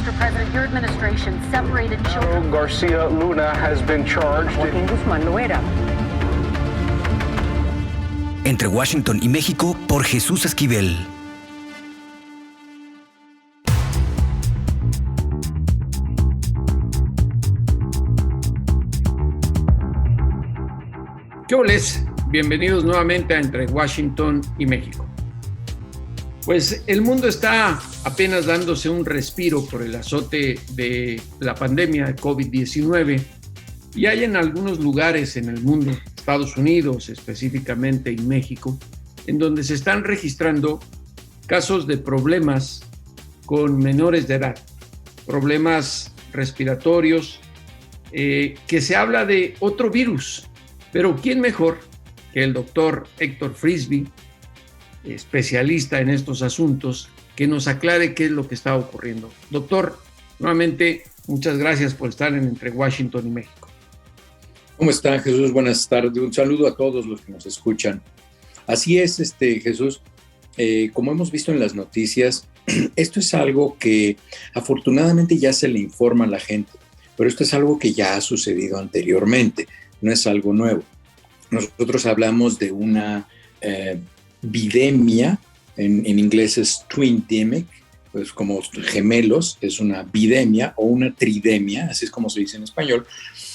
Mr. President, your administration separated children. Garcia Luna has been charged. Joaquín Guzmán Loera. Entre Washington y México por Jesús Esquivel. ¿Qué oles? Bienvenidos nuevamente a Entre Washington y México. Pues el mundo está apenas dándose un respiro por el azote de la pandemia de COVID-19 y hay en algunos lugares en el mundo, Estados Unidos específicamente y México, en donde se están registrando casos de problemas con menores de edad, problemas respiratorios, que se habla de otro virus. Pero ¿quién mejor que el doctor Héctor Frisby, especialista en estos asuntos, que nos aclare qué es lo que está ocurriendo? Doctor, nuevamente, muchas gracias por estar en Entre Washington y México. ¿Cómo está, Jesús? Buenas tardes. Un saludo a todos los que nos escuchan. Así es, Jesús. Como hemos visto en las noticias, esto es algo que afortunadamente ya se le informa a la gente, pero esto es algo que ya ha sucedido anteriormente. No es algo nuevo. Nosotros hablamos de una videmia, en inglés es twindemic, pues como gemelos, es una videmia o una tridemia, así es como se dice en español,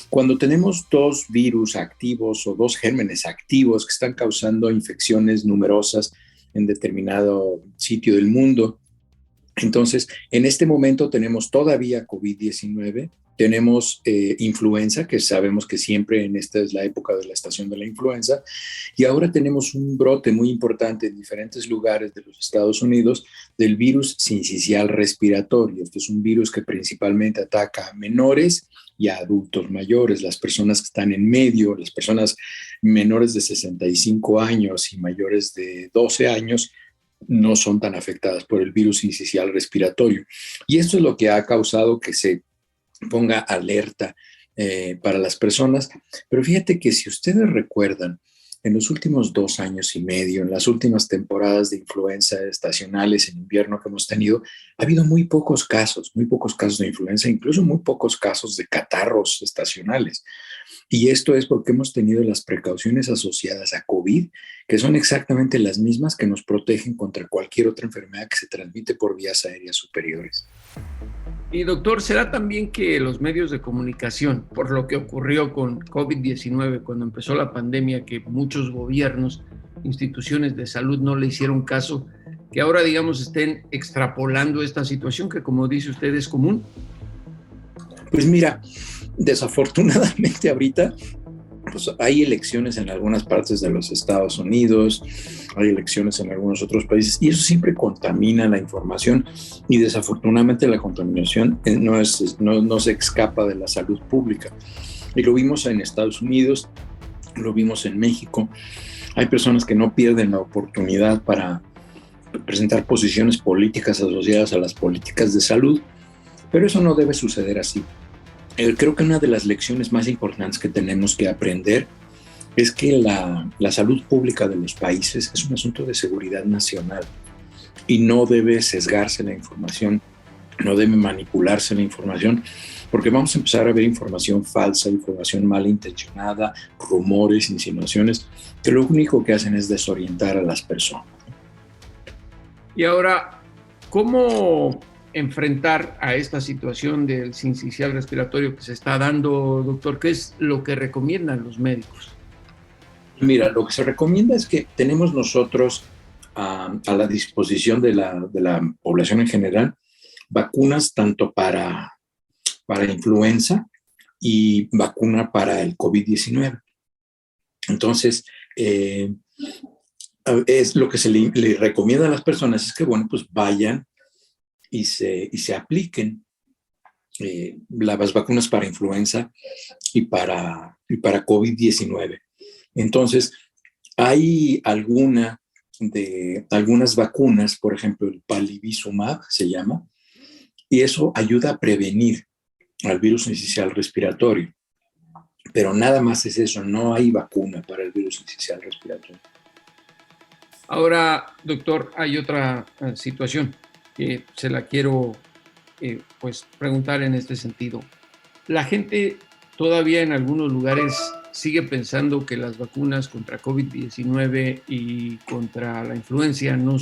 cuando tenemos dos virus activos o dos gérmenes activos que están causando infecciones numerosas en determinado sitio del mundo. Entonces, en este momento tenemos todavía COVID-19, tenemos influenza, que sabemos que siempre en esta es la época de la estación de la influenza, y ahora tenemos un brote muy importante en diferentes lugares de los Estados Unidos del virus sincicial respiratorio. Este es un virus que principalmente ataca a menores y a adultos mayores, las personas que están en medio, las personas menores de 65 años y mayores de 12 años, no son tan afectadas por el virus sincicial respiratorio. Y esto es lo que ha causado que se ponga alerta para las personas. Pero fíjate que si ustedes recuerdan, en los últimos 2 años y medio, en las últimas temporadas de influenza estacionales en invierno que hemos tenido, ha habido muy pocos casos de influenza, incluso muy pocos casos de catarros estacionales. Y esto es porque hemos tenido las precauciones asociadas a COVID, que son exactamente las mismas que nos protegen contra cualquier otra enfermedad que se transmite por vías aéreas superiores. Y doctor, ¿será también que los medios de comunicación, por lo que ocurrió con COVID-19 cuando empezó la pandemia, que muchos gobiernos, instituciones de salud no le hicieron caso, que ahora, digamos, estén extrapolando esta situación que, como dice usted, es común? Pues mira, desafortunadamente ahorita pues hay elecciones en algunas partes de los Estados Unidos, hay elecciones en algunos otros países y eso siempre contamina la información y desafortunadamente la contaminación no se escapa de la salud pública. Y lo vimos en Estados Unidos, lo vimos en México. Hay personas que no pierden la oportunidad para presentar posiciones políticas asociadas a las políticas de salud, pero eso no debe suceder así. Creo que una de las lecciones más importantes que tenemos que aprender es que la salud pública de los países es un asunto de seguridad nacional y no debe sesgarse la información, no debe manipularse la información, porque vamos a empezar a ver información falsa, información malintencionada, rumores, insinuaciones, que lo único que hacen es desorientar a las personas. Y ahora, ¿cómo enfrentar a esta situación del sincicial respiratorio que se está dando, doctor? ¿Qué es lo que recomiendan los médicos? Mira, lo que se recomienda es que tenemos nosotros a la disposición de la población en general vacunas tanto para influenza y vacuna para el COVID-19. Entonces, es lo que se le recomienda a las personas es que, bueno, pues vayan y se apliquen las vacunas para influenza y para COVID-19. Entonces, hay algunas vacunas, por ejemplo, el palivizumab se llama, y eso ayuda a prevenir al virus sincicial respiratorio. Pero nada más es eso, no hay vacuna para el virus sincicial respiratorio. Ahora, doctor, hay otra situación que se la quiero pues preguntar en este sentido. La gente todavía en algunos lugares sigue pensando que las vacunas contra COVID-19 y contra la influenza, no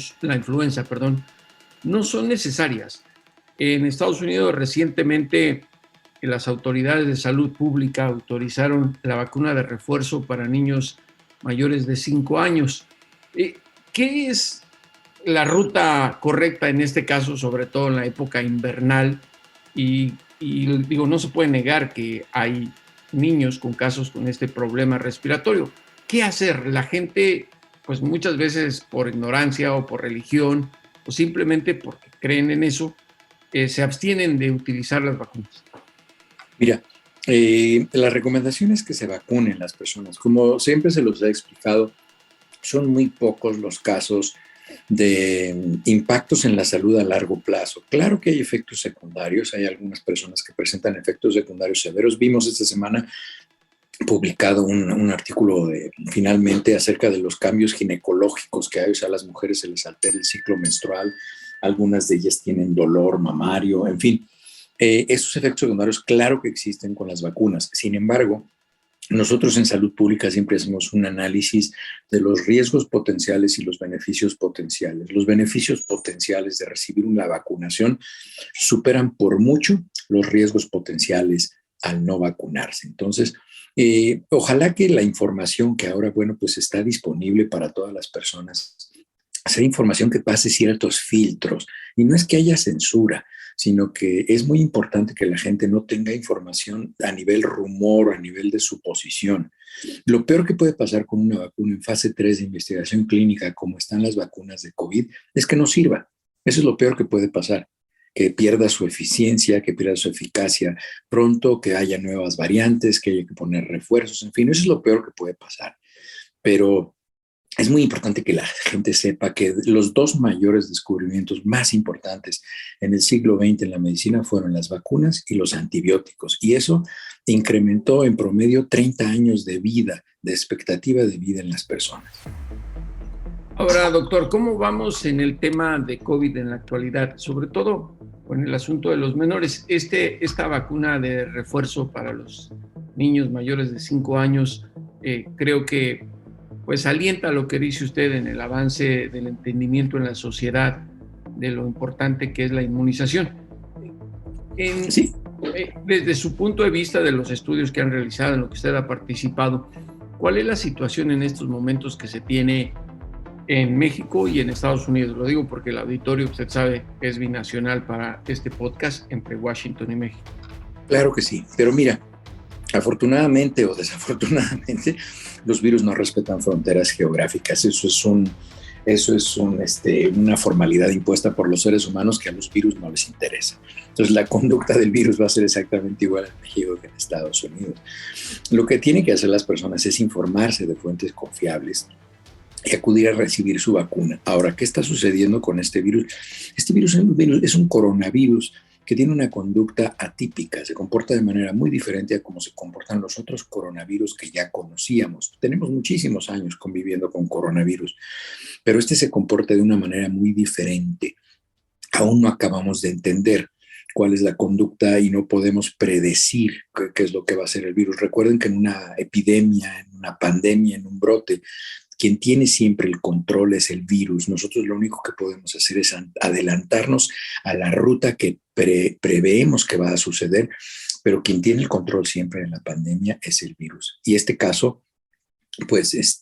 son necesarias. En Estados Unidos recientemente las autoridades de salud pública autorizaron la vacuna de refuerzo para niños mayores de 5 años. ¿Qué es la ruta correcta en este caso, sobre todo en la época invernal? Y digo, no se puede negar que hay niños con casos con este problema respiratorio. ¿Qué hacer? La gente, pues muchas veces por ignorancia o por religión o simplemente porque creen en eso, se abstienen de utilizar las vacunas. Mira, la recomendación es que se vacunen las personas. Como siempre se los he explicado, son muy pocos los casos de impactos en la salud a largo plazo. Claro que hay efectos secundarios, hay algunas personas que presentan efectos secundarios severos. Vimos esta semana publicado un artículo finalmente acerca de los cambios ginecológicos que hay, o sea, a las mujeres se les altera el ciclo menstrual, algunas de ellas tienen dolor mamario, en fin. Esos efectos secundarios claro que existen con las vacunas. Sin embargo, nosotros en salud pública siempre hacemos un análisis de los riesgos potenciales y los beneficios potenciales. Los beneficios potenciales de recibir una vacunación superan por mucho los riesgos potenciales al no vacunarse. Entonces, ojalá que la información que ahora, pues está disponible para todas las personas, sea información que pase ciertos filtros. Y no es que haya censura, sino que es muy importante que la gente no tenga información a nivel rumor, a nivel de suposición. Lo peor que puede pasar con una vacuna en fase 3 de investigación clínica, como están las vacunas de COVID, es que no sirva. Eso es lo peor que puede pasar, que pierda su eficiencia, que pierda su eficacia pronto, que haya nuevas variantes, que haya que poner refuerzos, en fin, eso es lo peor que puede pasar. Pero es muy importante que la gente sepa que los dos mayores descubrimientos más importantes en el siglo XX en la medicina fueron las vacunas y los antibióticos. Y eso incrementó en promedio 30 años de vida, de expectativa de vida en las personas. Ahora, doctor, ¿cómo vamos en el tema de COVID en la actualidad? Sobre todo con el asunto de los menores. Esta vacuna de refuerzo para los niños mayores de 5 años, creo que pues alienta lo que dice usted en el avance del entendimiento en la sociedad de lo importante que es la inmunización. Sí. Desde su punto de vista de los estudios que han realizado, en lo que usted ha participado, ¿cuál es la situación en estos momentos que se tiene en México y en Estados Unidos? Lo digo porque el auditorio, usted sabe, es binacional para este podcast entre Washington y México. Claro que sí, pero mira, afortunadamente o desafortunadamente, los virus no respetan fronteras geográficas. Eso es una formalidad impuesta por los seres humanos que a los virus no les interesa. Entonces, la conducta del virus va a ser exactamente igual en México que en Estados Unidos. Lo que tienen que hacer las personas es informarse de fuentes confiables y acudir a recibir su vacuna. Ahora, ¿qué está sucediendo con este virus? Este virus es un coronavirus que tiene una conducta atípica, se comporta de manera muy diferente a cómo se comportan los otros coronavirus que ya conocíamos. Tenemos muchísimos años conviviendo con coronavirus, pero este se comporta de una manera muy diferente. Aún no acabamos de entender cuál es la conducta y no podemos predecir qué es lo que va a hacer el virus. Recuerden que en una epidemia, en una pandemia, en un brote, quien tiene siempre el control es el virus. Nosotros lo único que podemos hacer es adelantarnos a la ruta que preveemos que va a suceder, pero quien tiene el control siempre en la pandemia es el virus. Y este caso, pues es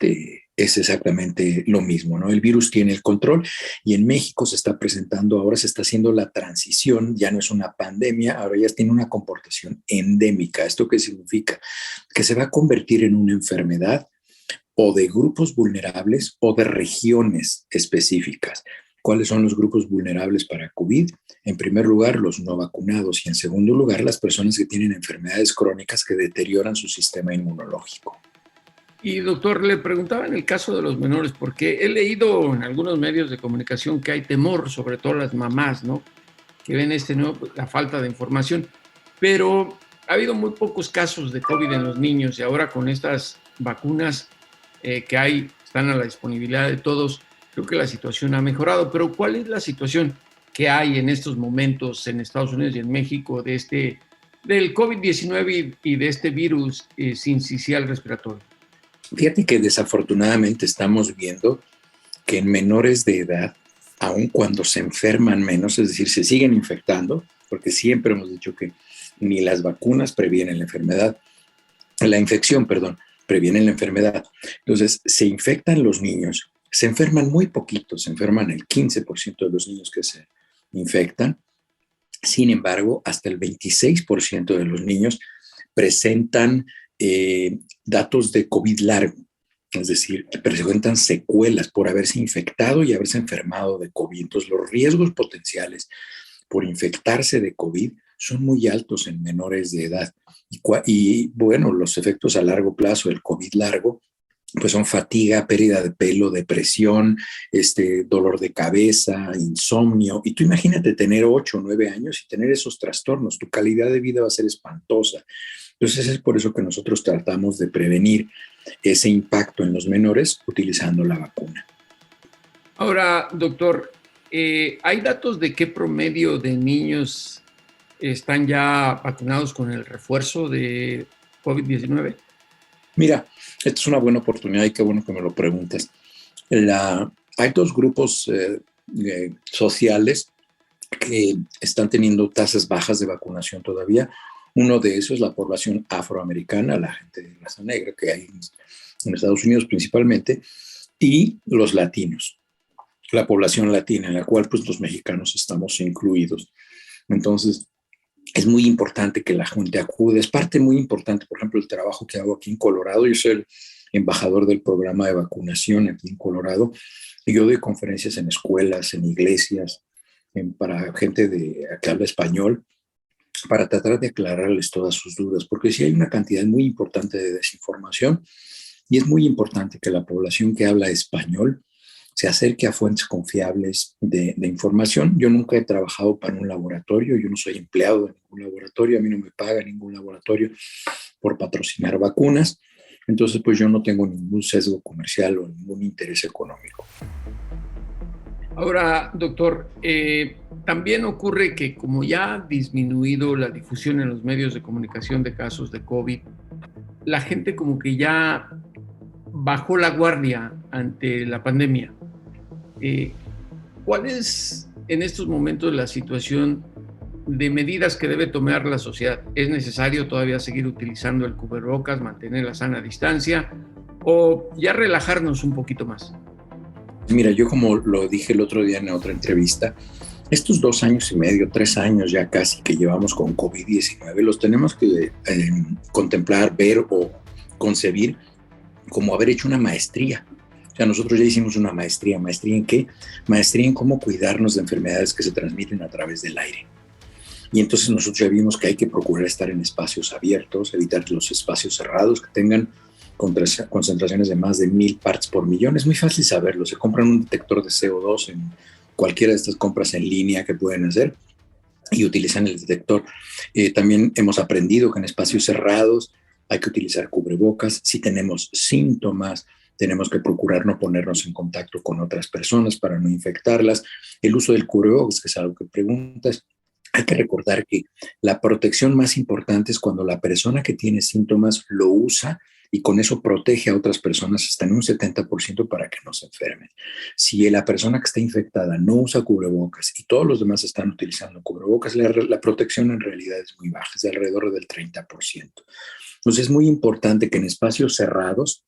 exactamente lo mismo, ¿no? El virus tiene el control y en México se está presentando, ahora se está haciendo la transición, ya no es una pandemia, ahora ya tiene una comportación endémica. ¿Esto qué significa? Que se va a convertir en una enfermedad o de grupos vulnerables o de regiones específicas. ¿Cuáles son los grupos vulnerables para COVID? En primer lugar, los no vacunados y en segundo lugar, las personas que tienen enfermedades crónicas que deterioran su sistema inmunológico. Y doctor, le preguntaba en el caso de los menores, porque he leído en algunos medios de comunicación que hay temor, sobre todo las mamás, ¿no? Que ven la falta de información, pero ha habido muy pocos casos de COVID en los niños y ahora con estas vacunas que están a la disponibilidad de todos, creo que la situación ha mejorado. Pero ¿cuál es la situación? que hay en estos momentos en Estados Unidos y en México del COVID-19 y de este virus sincicial respiratorio? Fíjate que desafortunadamente estamos viendo que en menores de edad, aun cuando se enferman menos, es decir, se siguen infectando, porque siempre hemos dicho que ni las vacunas previenen la infección, previenen la enfermedad. Entonces, se infectan los niños, se enferman muy poquito, se enferman el 15% de los niños que se infectan. Sin embargo, hasta el 26% de los niños presentan datos de COVID largo, es decir, que presentan secuelas por haberse infectado y haberse enfermado de COVID. Entonces, los riesgos potenciales por infectarse de COVID son muy altos en menores de edad. Y bueno, los efectos a largo plazo del COVID largo, pues son fatiga, pérdida de pelo, depresión, dolor de cabeza, insomnio. Y tú imagínate tener 8 o 9 años y tener esos trastornos. Tu calidad de vida va a ser espantosa. Entonces es por eso que nosotros tratamos de prevenir ese impacto en los menores utilizando la vacuna. Ahora, doctor, ¿hay datos de qué promedio de niños están ya vacunados con el refuerzo de COVID-19? Mira, esta es una buena oportunidad y qué bueno que me lo preguntas. Hay dos grupos sociales que están teniendo tasas bajas de vacunación todavía. Uno de esos es la población afroamericana, la gente de raza negra que hay en Estados Unidos principalmente, y los latinos, la población latina, en la cual pues los mexicanos estamos incluidos. Entonces, es muy importante que la gente acude. Es parte muy importante, por ejemplo, el trabajo que hago aquí en Colorado. Yo soy el embajador del programa de vacunación aquí en Colorado. Y yo doy conferencias en escuelas, en iglesias, para gente que habla español, para tratar de aclararles todas sus dudas, porque sí hay una cantidad muy importante de desinformación y es muy importante que la población que habla español se acerque a fuentes confiables de información. Yo nunca he trabajado para un laboratorio, yo no soy empleado de ningún laboratorio, a mí no me paga ningún laboratorio por patrocinar vacunas, entonces pues yo no tengo ningún sesgo comercial o ningún interés económico. Ahora, doctor, también ocurre que como ya ha disminuido la difusión en los medios de comunicación de casos de COVID, la gente como que ya bajó la guardia ante la pandemia. ¿Cuál es en estos momentos la situación de medidas que debe tomar la sociedad? ¿Es necesario todavía seguir utilizando el cubrebocas, mantener la sana distancia o ya relajarnos un poquito más? Mira, yo como lo dije el otro día en otra entrevista, estos 2 años y medio, 3 años ya casi que llevamos con COVID-19, los tenemos que contemplar, ver o concebir como haber hecho una maestría. O sea, nosotros ya hicimos una maestría. ¿Maestría en qué? Maestría en cómo cuidarnos de enfermedades que se transmiten a través del aire. Y entonces nosotros ya vimos que hay que procurar estar en espacios abiertos, evitar los espacios cerrados que tengan concentraciones de más de 1000 parts por millón. Es muy fácil saberlo. Se compran un detector de CO2 en cualquiera de estas compras en línea que pueden hacer y utilizan el detector. También hemos aprendido que en espacios cerrados hay que utilizar cubrebocas. Si tenemos síntomas, tenemos que procurar no ponernos en contacto con otras personas para no infectarlas. El uso del cubrebocas, que es algo que preguntas, hay que recordar que la protección más importante es cuando la persona que tiene síntomas lo usa y con eso protege a otras personas hasta en un 70% para que no se enfermen. Si la persona que está infectada no usa cubrebocas y todos los demás están utilizando cubrebocas, la protección en realidad es muy baja, es de alrededor del 30%. Entonces es muy importante que en espacios cerrados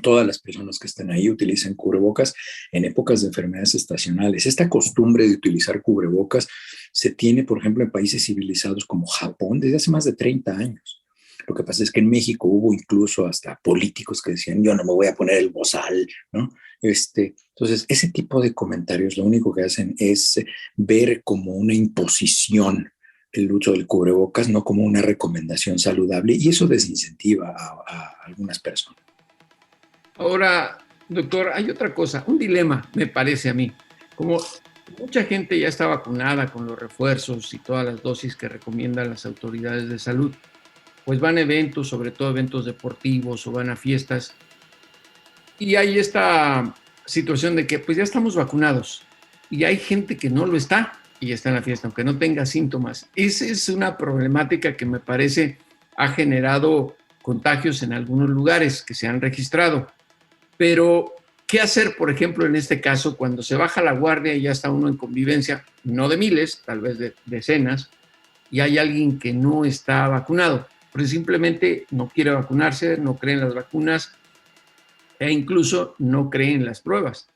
todas las personas que estén ahí utilicen cubrebocas en épocas de enfermedades estacionales. Esta costumbre de utilizar cubrebocas se tiene, por ejemplo, en países civilizados como Japón desde hace más de 30 años. Lo que pasa es que en México hubo incluso hasta políticos que decían, yo no me voy a poner el bozal, ¿no? Entonces, ese tipo de comentarios lo único que hacen es ver como una imposición el uso del cubrebocas, no como una recomendación saludable, y eso desincentiva a algunas personas. Ahora, doctor, hay otra cosa, un dilema, me parece a mí. Como mucha gente ya está vacunada con los refuerzos y todas las dosis que recomiendan las autoridades de salud, pues van a eventos, sobre todo eventos deportivos o van a fiestas, y hay esta situación de que pues ya estamos vacunados y hay gente que no lo está y está en la fiesta, aunque no tenga síntomas. Esa es una problemática que me parece ha generado contagios en algunos lugares que se han registrado. Pero, ¿qué hacer, por ejemplo, en este caso, cuando se baja la guardia y ya está uno en convivencia, no de miles, tal vez de decenas, y hay alguien que no está vacunado, porque simplemente no quiere vacunarse, no cree en las vacunas e incluso no cree en las pruebas?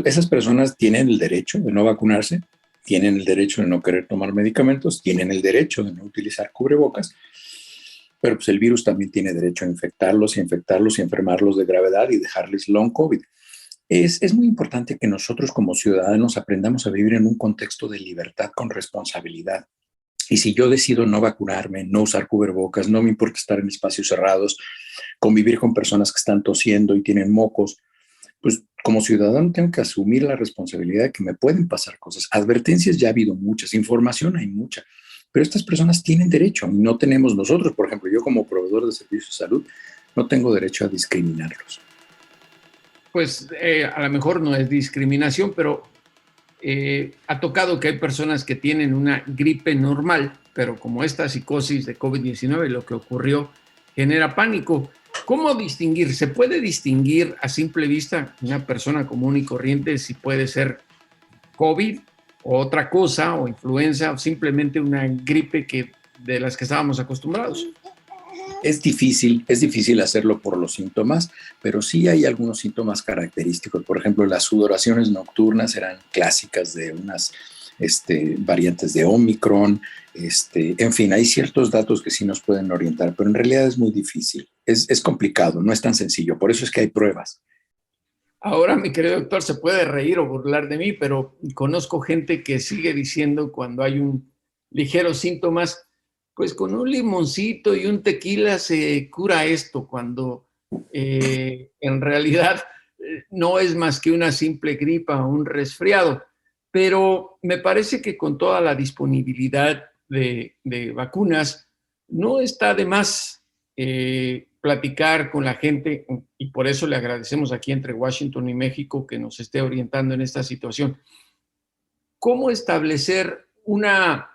Esas personas tienen el derecho de no vacunarse, tienen el derecho de no querer tomar medicamentos, tienen el derecho de no utilizar cubrebocas, pero pues el virus también tiene derecho a infectarlos y enfermarlos de gravedad y dejarles long COVID. Es muy importante que nosotros como ciudadanos aprendamos a vivir en un contexto de libertad con responsabilidad. Y si yo decido no vacunarme, no usar cubrebocas, no me importa estar en espacios cerrados, convivir con personas que están tosiendo y tienen mocos, pues como ciudadano tengo que asumir la responsabilidad de que me pueden pasar cosas. Advertencias ya ha habido muchas, información hay mucha, pero estas personas tienen derecho y no tenemos nosotros, por ejemplo, yo como proveedor de servicios de salud, no tengo derecho a discriminarlos. Pues a lo mejor no es discriminación, pero ha tocado que hay personas que tienen una gripe normal, pero como esta psicosis de COVID-19, lo que ocurrió genera pánico. ¿Cómo distinguir? ¿Se puede distinguir a simple vista una persona común y corriente si puede ser COVID o otra cosa, o influenza, o simplemente una gripe de las que estábamos acostumbrados? Es difícil hacerlo por los síntomas, pero sí hay algunos síntomas característicos. Por ejemplo, las sudoraciones nocturnas eran clásicas de unas variantes de Omicron. En fin, hay ciertos datos que sí nos pueden orientar, pero en realidad es muy difícil. Es complicado, no es tan sencillo. Por eso es que hay pruebas. Ahora, mi querido doctor, se puede reír o burlar de mí, pero conozco gente que sigue diciendo cuando hay un ligero síntomas, pues con un limoncito y un tequila se cura esto, cuando en realidad no es más que una simple gripa o un resfriado. Pero me parece que con toda la disponibilidad de vacunas, no está de más platicar con la gente, y por eso le agradecemos aquí entre Washington y México que nos esté orientando en esta situación. ¿Cómo establecer una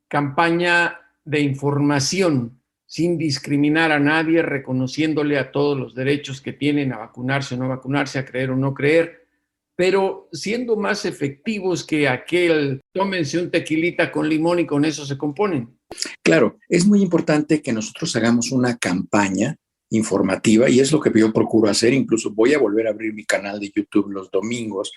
campaña de información sin discriminar a nadie, reconociéndole a todos los derechos que tienen a vacunarse o no vacunarse, a creer o no creer, pero siendo más efectivos que aquel tómense un tequilita con limón y con eso se componen? Claro, es muy importante que nosotros hagamos una campaña informativa y es lo que yo procuro hacer. Incluso voy a volver a abrir mi canal de YouTube los domingos.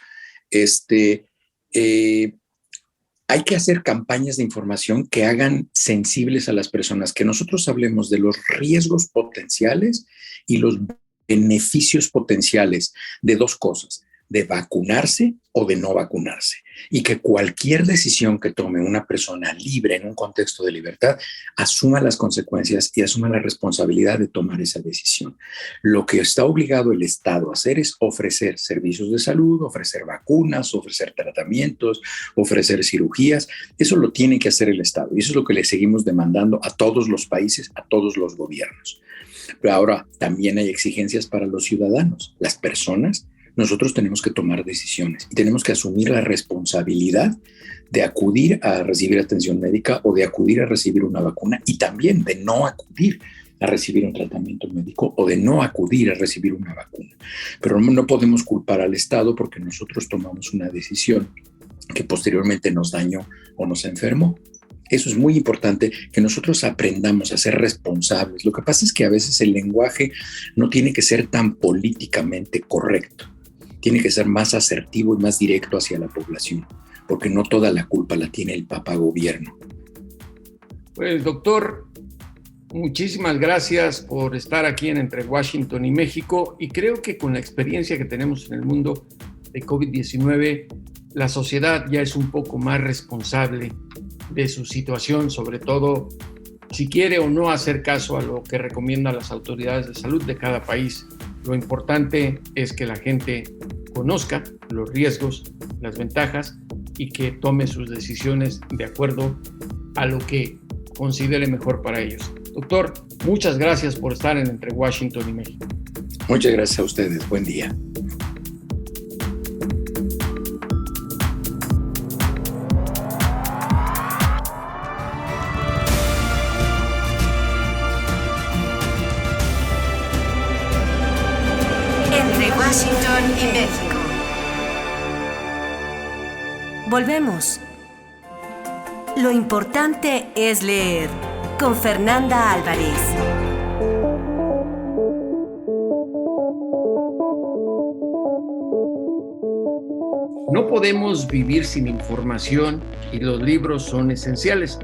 Hay que hacer campañas de información que hagan sensibles a las personas, que nosotros hablemos de los riesgos potenciales y los beneficios potenciales de dos cosas, de vacunarse o de no vacunarse, y que cualquier decisión que tome una persona libre en un contexto de libertad asuma las consecuencias y asuma la responsabilidad de tomar esa decisión. Lo que está obligado el Estado a hacer es ofrecer servicios de salud, ofrecer vacunas, ofrecer tratamientos, ofrecer cirugías. Eso lo tiene que hacer el Estado y eso es lo que le seguimos demandando a todos los países, a todos los gobiernos. Pero ahora también hay exigencias para los ciudadanos, las personas. Nosotros tenemos que tomar decisiones y tenemos que asumir la responsabilidad de acudir a recibir atención médica o de acudir a recibir una vacuna y también de no acudir a recibir un tratamiento médico o de no acudir a recibir una vacuna. Pero no podemos culpar al Estado porque nosotros tomamos una decisión que posteriormente nos dañó o nos enfermó. Eso es muy importante, que nosotros aprendamos a ser responsables. Lo que pasa es que a veces el lenguaje no tiene que ser tan políticamente correcto. Tiene que ser más asertivo y más directo hacia la población, porque no toda la culpa la tiene el papá gobierno. Pues, doctor, muchísimas gracias por estar aquí Entre Washington y México, y creo que con la experiencia que tenemos en el mundo de COVID-19, la sociedad ya es un poco más responsable de su situación, sobre todo si quiere o no hacer caso a lo que recomiendan las autoridades de salud de cada país. Lo importante es que la gente conozca los riesgos, las ventajas y que tome sus decisiones de acuerdo a lo que considere mejor para ellos. Doctor, muchas gracias por estar Entre Washington y México. Muchas gracias a ustedes. Buen día. Washington y México. Volvemos. Lo importante es leer. Con Fernanda Álvarez. No podemos vivir sin información y los libros son esenciales.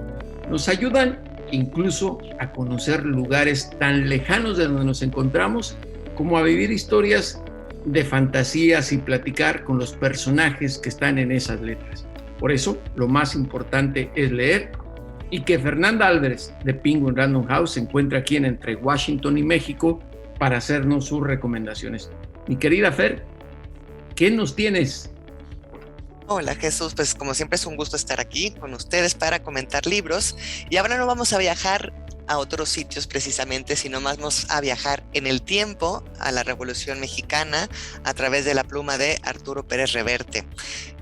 Nos ayudan incluso a conocer lugares tan lejanos de donde nos encontramos, como a vivir historias de fantasías y platicar con los personajes que están en esas letras. Por eso, lo más importante es leer, y que Fernanda Álvarez de Penguin Random House se encuentra aquí entre Washington y México para hacernos sus recomendaciones. Mi querida Fer, ¿qué nos tienes? Hola Jesús, pues como siempre es un gusto estar aquí con ustedes para comentar libros, y ahora no vamos a viajar a otros sitios precisamente, sino más vamos a viajar en el tiempo a la Revolución Mexicana a través de la pluma de Arturo Pérez Reverte.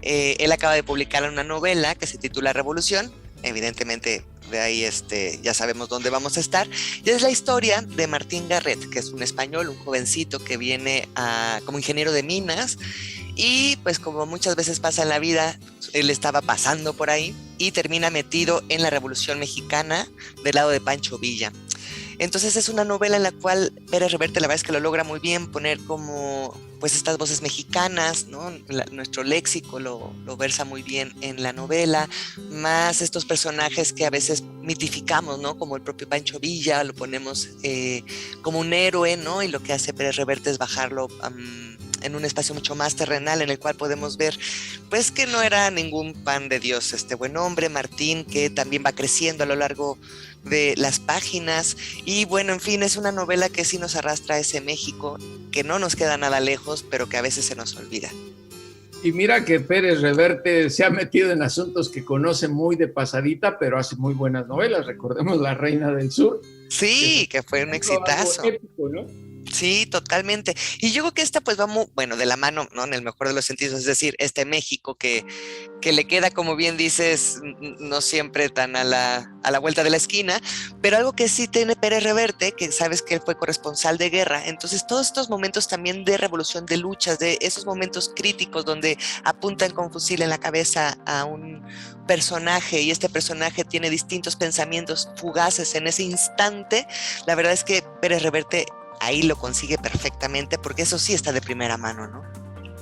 Él acaba de publicar una novela que se titula Revolución. Evidentemente de ahí ya sabemos dónde vamos a estar, y es la historia de Martín Garret, que es un español, un jovencito que viene como ingeniero de minas, y pues como muchas veces pasa en la vida, él estaba pasando por ahí y termina metido en la Revolución Mexicana del lado de Pancho Villa. Entonces es una novela en la cual Pérez Reverte la verdad es que lo logra muy bien poner como pues estas voces mexicanas, ¿no? Nuestro léxico lo versa muy bien en la novela, más estos personajes que a veces mitificamos, ¿no? Como el propio Pancho Villa, lo ponemos como un héroe, ¿no? Y lo que hace Pérez Reverte es bajarlo en un espacio mucho más terrenal, en el cual podemos ver pues que no era ningún pan de Dios este buen hombre, Martín, que también va creciendo a lo largo de las páginas. Y bueno, en fin, es una novela que sí nos arrastra a ese México que no nos queda nada lejos, pero que a veces se nos olvida. Y mira que Pérez Reverte se ha metido en asuntos que conoce muy de pasadita, pero hace muy buenas novelas. Recordemos La Reina del Sur. Sí, que fue un exitazo. Épico, ¿no? Sí, totalmente. Y yo creo que esta pues va muy, bueno, de la mano, ¿no? En el mejor de los sentidos, es decir, este México que le queda, como bien dices, no siempre tan a la vuelta de la esquina, pero algo que sí tiene Pérez Reverte, que sabes que él fue corresponsal de guerra, entonces todos estos momentos también de revolución, de luchas, de esos momentos críticos donde apuntan con fusil en la cabeza a un personaje, y este personaje tiene distintos pensamientos fugaces en ese instante, la verdad es que Pérez Reverte ahí lo consigue perfectamente, porque eso sí está de primera mano, ¿no?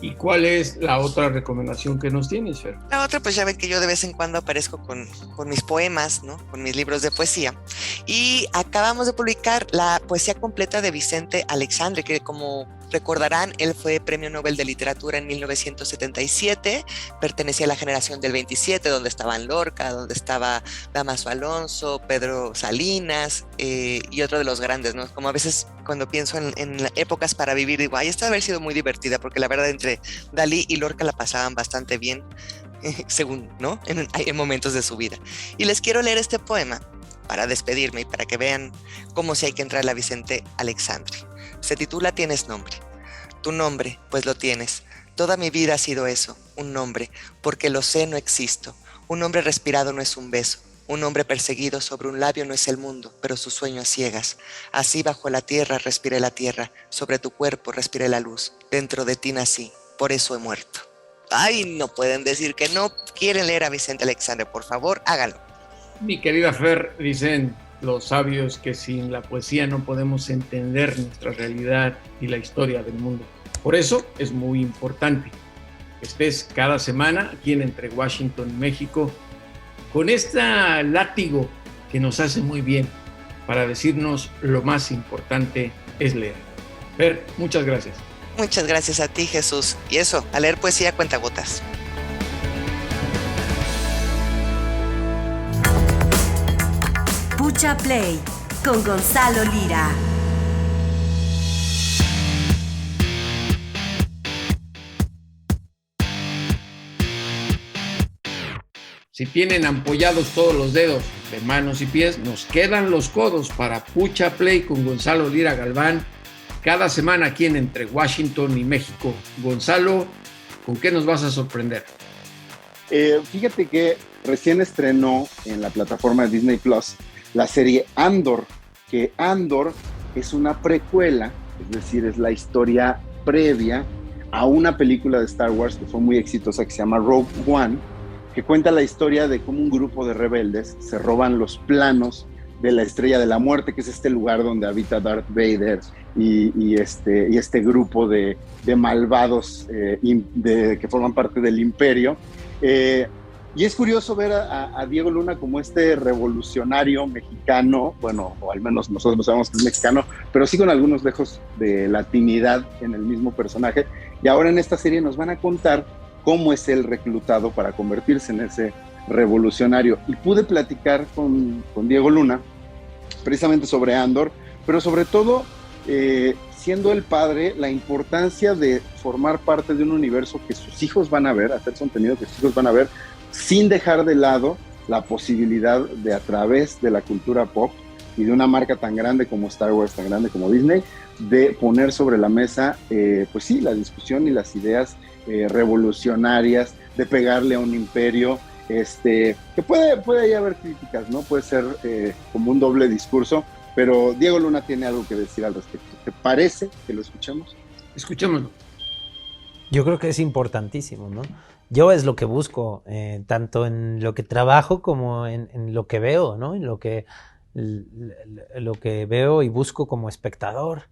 ¿Y cuál es la otra recomendación que nos tienes, Fer? La otra, pues ya ven que yo de vez en cuando aparezco con mis poemas, ¿no? Con mis libros de poesía. Y acabamos de publicar la poesía completa de Vicente Aleixandre, que como recordarán, él fue Premio Nobel de Literatura en 1977, pertenecía a la generación del 27, donde estaban Lorca, donde estaba Dámaso Alonso, Pedro Salinas, y otro de los grandes, ¿no? Como a veces cuando pienso en épocas para vivir, digo, ay, esta debe haber sido muy divertida, porque la verdad entre Dalí y Lorca la pasaban bastante bien, según, ¿no? En momentos de su vida. Y les quiero leer este poema para despedirme y para que vean cómo sí hay que entrarle a Vicente Aleixandre. Se titula Tienes nombre. Tu nombre, pues lo tienes. Toda mi vida ha sido eso, un nombre, porque lo sé, no existo. Un hombre respirado no es un beso. Un hombre perseguido sobre un labio no es el mundo, pero su sueño a ciegas. Así bajo la tierra respiré la tierra, sobre tu cuerpo respiré la luz. Dentro de ti nací, por eso he muerto. Ay, no pueden decir que no quieren leer a Vicente Aleixandre, por favor, háganlo. Mi querida Fer, dicen los sabios que sin la poesía no podemos entender nuestra realidad y la historia del mundo. Por eso es muy importante que estés cada semana aquí en Entre Washington y México con este látigo que nos hace muy bien para decirnos lo más importante es leer. Fer, muchas gracias. Muchas gracias a ti, Jesús. Y eso, a leer poesía a cuentagotas. Pucha Play con Gonzalo Lira. Si tienen ampollados todos los dedos de manos y pies, nos quedan los codos para Pucha Play con Gonzalo Lira Galván, cada semana aquí en Entre Washington y México. Gonzalo, ¿con qué nos vas a sorprender? Fíjate que recién estrenó en la plataforma Disney Plus la serie Andor, que Andor es una precuela, es decir, es la historia previa a una película de Star Wars que fue muy exitosa, que se llama Rogue One, que cuenta la historia de cómo un grupo de rebeldes se roban los planos de la Estrella de la Muerte, que es este lugar donde habita Darth Vader y este grupo de malvados que forman parte del Imperio. Y es curioso ver a Diego Luna como este revolucionario mexicano, bueno, o al menos nosotros sabemos que es mexicano, pero sí con algunos lejos de latinidad en el mismo personaje. Y ahora en esta serie nos van a contar cómo es él reclutado para convertirse en ese revolucionario. Y pude platicar con Diego Luna precisamente sobre Andor, pero sobre todo, siendo el padre, la importancia de formar parte de un universo que sus hijos van a ver, hacer contenido que sus hijos van a ver, sin dejar de lado la posibilidad de, a través de la cultura pop y de una marca tan grande como Star Wars, tan grande como Disney, de poner sobre la mesa, pues sí, la discusión y las ideas revolucionarias, de pegarle a un imperio, que puede ahí haber críticas, ¿no? Puede ser como un doble discurso, pero Diego Luna tiene algo que decir al respecto. ¿Te parece que lo escuchemos? Escuchémoslo. Yo creo que es importantísimo, ¿no? Yo es lo que busco, tanto en lo que trabajo como en lo que veo, ¿no? En lo que veo y busco como espectador.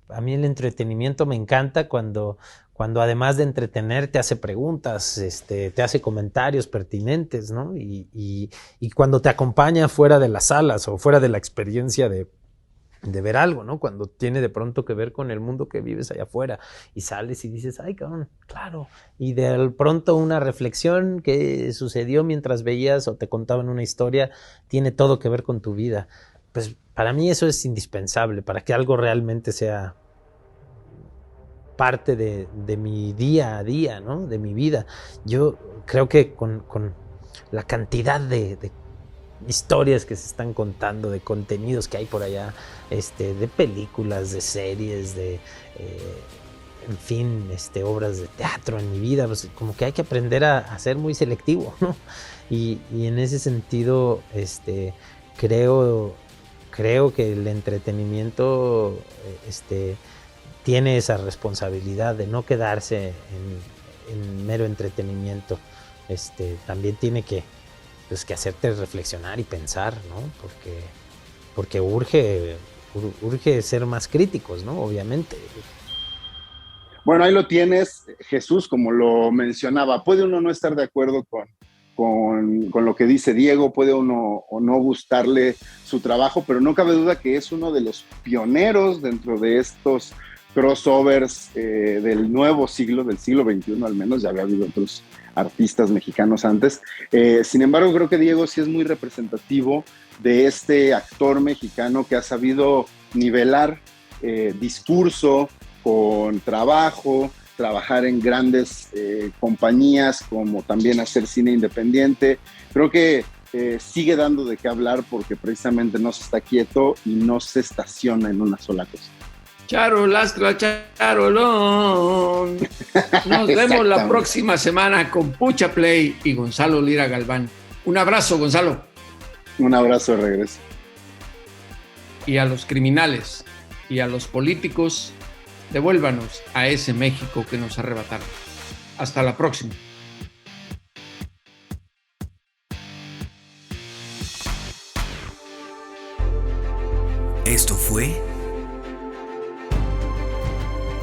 A mí el entretenimiento me encanta cuando además de entretener te hace preguntas, te hace comentarios pertinentes, ¿no? Y cuando te acompaña fuera de las salas o fuera de la experiencia de ver algo, ¿no? Cuando tiene de pronto que ver con el mundo que vives allá afuera y sales y dices, ay, cabrón, claro. Y de pronto una reflexión que sucedió mientras veías o te contaban una historia tiene todo que ver con tu vida. Pues para mí eso es indispensable para que algo realmente sea parte de mi día a día, ¿no? De mi vida. Yo creo que con la cantidad de historias que se están contando, de contenidos que hay por allá, de películas, de series, en fin, obras de teatro en mi vida, pues como que hay que aprender a ser muy selectivo, ¿no? Y en ese sentido, creo que el entretenimiento, tiene esa responsabilidad de no quedarse en mero entretenimiento. También tiene que hacerte reflexionar y pensar, ¿no? Porque urge ser más críticos, ¿no? Obviamente. Bueno, ahí lo tienes, Jesús, como lo mencionaba. Puede uno no estar de acuerdo con lo que dice Diego, puede uno o no gustarle su trabajo, pero no cabe duda que es uno de los pioneros dentro de estos crossovers del nuevo siglo, del siglo XXI al menos. Ya había habido otros artistas mexicanos antes. Sin embargo, creo que Diego sí es muy representativo de este actor mexicano que ha sabido nivelar discurso con trabajo, trabajar en grandes compañías, como también hacer cine independiente. Creo que sigue dando de qué hablar porque precisamente no se está quieto y no se estaciona en una sola cosa. Charolastra, charolón. Nos vemos la próxima semana con Pucha Play y Gonzalo Lira Galván. Un abrazo, Gonzalo. Un abrazo de regreso. Y a los criminales y a los políticos, devuélvanos a ese México que nos arrebataron. Hasta la próxima. Esto fue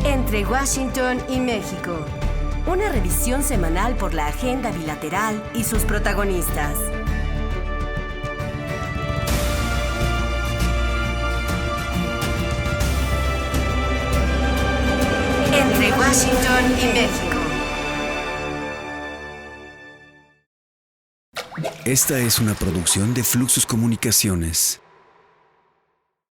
Entre Washington y México. Una revisión semanal por la agenda bilateral y sus protagonistas. Entre Washington y México. Esta es una producción de Fluxus Comunicaciones.